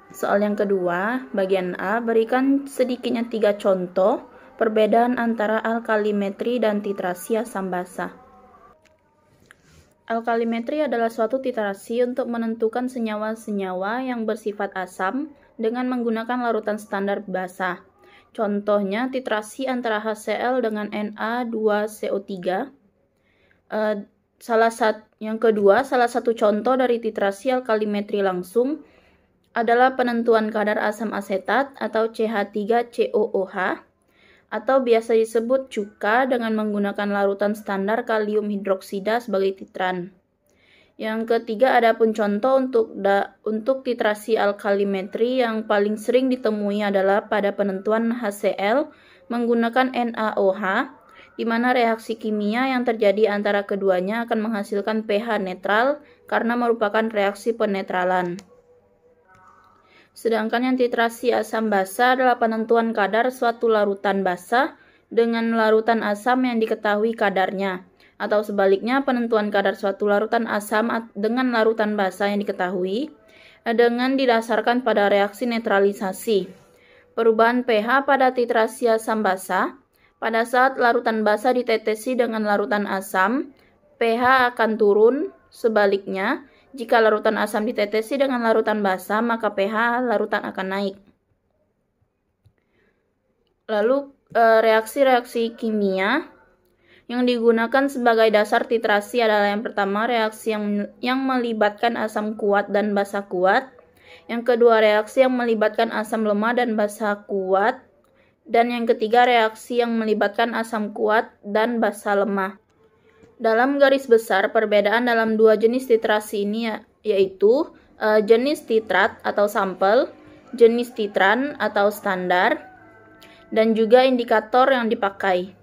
Soal yang kedua, bagian A, berikan sedikitnya 3 contoh perbedaan antara alkalimetri dan titrasi asam basa. Alkalimetri adalah suatu titrasi untuk menentukan senyawa-senyawa yang bersifat asam dengan menggunakan larutan standar basa. Contohnya titrasi antara HCl dengan Na2CO3. Yang kedua, salah satu contoh dari titrasi alkalimetri langsung adalah penentuan kadar asam asetat atau CH3COOH atau biasa disebut cuka dengan menggunakan larutan standar kalium hidroksida sebagai titran. Yang ketiga, adapun contoh untuk titrasi alkalimetri yang paling sering ditemui adalah pada penentuan HCl menggunakan NaOH, di mana reaksi kimia yang terjadi antara keduanya akan menghasilkan pH netral karena merupakan reaksi penetralan. Sedangkan yang titrasi asam basa adalah penentuan kadar suatu larutan basa dengan larutan asam yang diketahui kadarnya, atau sebaliknya penentuan kadar suatu larutan asam dengan larutan basa yang diketahui dengan didasarkan pada reaksi netralisasi. Perubahan pH pada titrasi asam basa, pada saat larutan basa ditetesi dengan larutan asam, pH akan turun. Sebaliknya, jika larutan asam ditetesi dengan larutan basa, maka pH larutan akan naik. Lalu, reaksi-reaksi kimia yang digunakan sebagai dasar titrasi adalah yang pertama, reaksi yang melibatkan asam kuat dan basa kuat. Yang kedua, reaksi yang melibatkan asam lemah dan basa kuat. Dan yang ketiga, reaksi yang melibatkan asam kuat dan basa lemah. Dalam garis besar, perbedaan dalam dua jenis titrasi ini yaitu jenis titrat atau sampel, jenis titran atau standar, dan juga indikator yang dipakai.